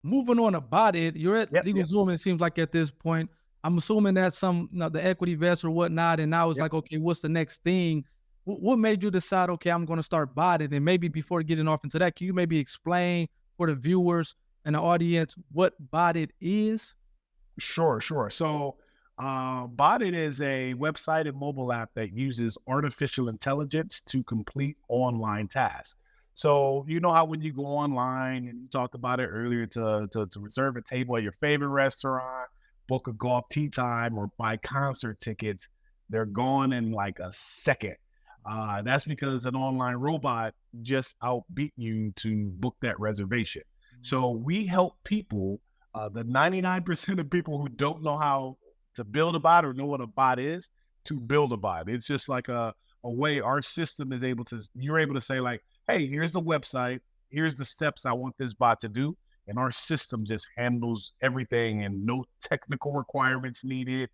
moving on about it, you're at Yep, yep, LegalZoom, it seems like at this point. I'm assuming that's some, the equity vest or whatnot, and now it's yep. like, okay, what's the next thing? What made you decide, okay, I'm gonna start botting? And maybe before getting off into that, can you maybe explain for the viewers and the audience what botted is? Sure, sure. So, Botted is a website and mobile app that uses artificial intelligence to complete online tasks. So, you know how when you go online, and you talked about it earlier, to reserve a table at your favorite restaurant, book a golf tee time, or buy concert tickets, they're gone in like a second. That's because an online robot just outbeat you to book that reservation. So we help people, the 99% of people who don't know how to build a bot or know what a bot is, to build a bot. It's just like a way our system is able to, you're able to say, like, hey, here's the website, here's the steps I want this bot to do. And our system just handles everything and no technical requirements needed.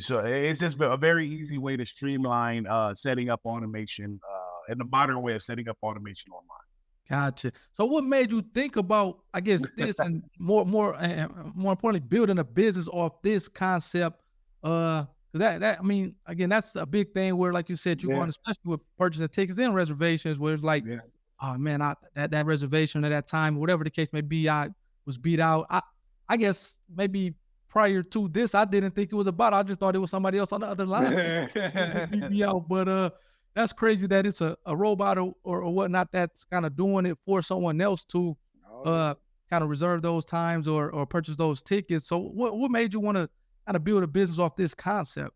So it's just a very easy way to streamline setting up automation, and the modern way of setting up automation online. Gotcha. So what made you think about, I guess, this and more importantly, building a business off this concept? 'Cause I mean, again, that's a big thing where, like you said, you're going, Yeah, especially with purchasing tickets and reservations, where it's like, yeah. oh man, that reservation at that time, whatever the case may be, I was beat out. I guess maybe prior to this, I didn't think it was about. I just thought it was somebody else on the other line who beat me out. But that's crazy that it's a robot or whatnot that's kind of doing it for someone else to Oh yeah. uh kind of reserve those times or purchase those tickets. So what made you want to kind of build a business off this concept?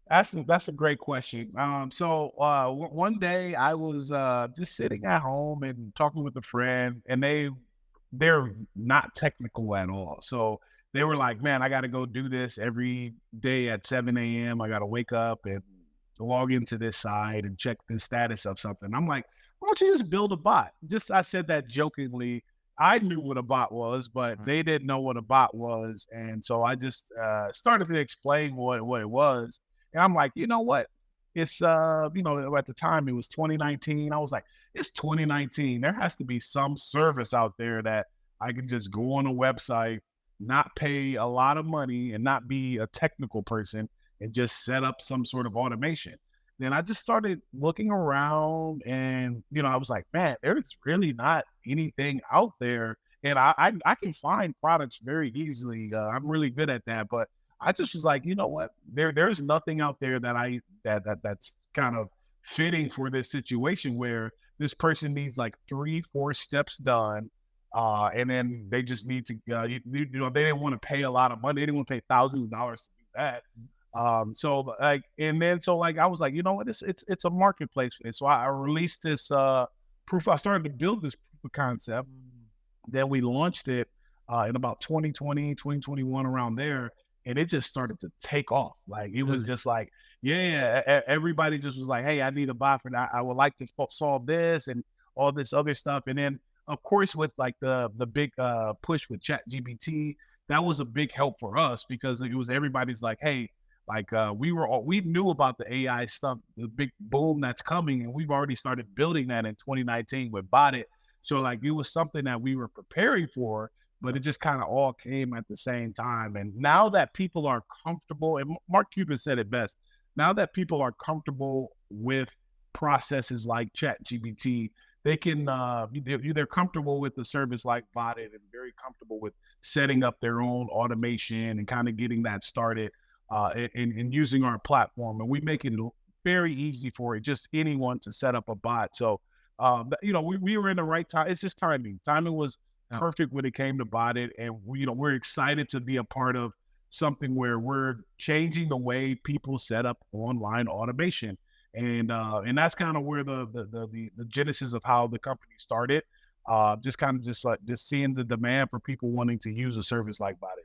That's a great question. One day I was just sitting at home and talking with a friend, and they're not technical at all. So they were like, "Man, I got to go do this every day at 7 a.m. I got to wake up and log into this site and check the status of something." I'm like, "Why don't you just build a bot?" Just I said that jokingly. I knew what a bot was, but Right. they didn't know what a bot was, and so I just started to explain what it was. And I'm like, you know what? It's at the time it was 2019. I was like, it's 2019. There has to be some service out there that I can just go on a website, not pay a lot of money and not be a technical person and just set up some sort of automation. Then I just started looking around and I was like, man, there's really not anything out there. And I can find products very easily. I'm really good at that, but I just was like, you know what? There's nothing out there that's kind of fitting for this situation where this person needs like 3, 4 steps done. And then they just need to, they didn't want to pay a lot of money. They didn't want to pay thousands of dollars to do that. So I was like, you know what? It's a marketplace for this. So I released this proof. I started to build this proof of concept. Mm. Then we launched it in about 2020, 2021, around there. And it just started to take off. Like it was Really? just like, yeah, everybody just was like, hey, I need a bot for that. I would like to solve this and all this other stuff. And then, of course, with like the big push with Chat GBT, that was a big help for us because it was everybody's like, hey, like we knew about the AI stuff, the big boom that's coming, and we've already started building that in 2019 with Bot It. So like it was something that we were preparing for, but it just kind of all came at the same time. And now that people are comfortable, and Mark Cuban said it best, now that people are comfortable with processes like Chat GBT, they can they're comfortable with the service like Botted and very comfortable with setting up their own automation and kind of getting that started and using our platform. And we make it very easy for just anyone to set up a bot. So we were in the right time. It's just timing. Timing was Yeah. perfect when it came to Bot It, and we're excited to be a part of something where we're changing the way people set up online automation, and that's kind of where the genesis of how the company started. Just kind of just like just seeing the demand for people wanting to use a service like Bot It.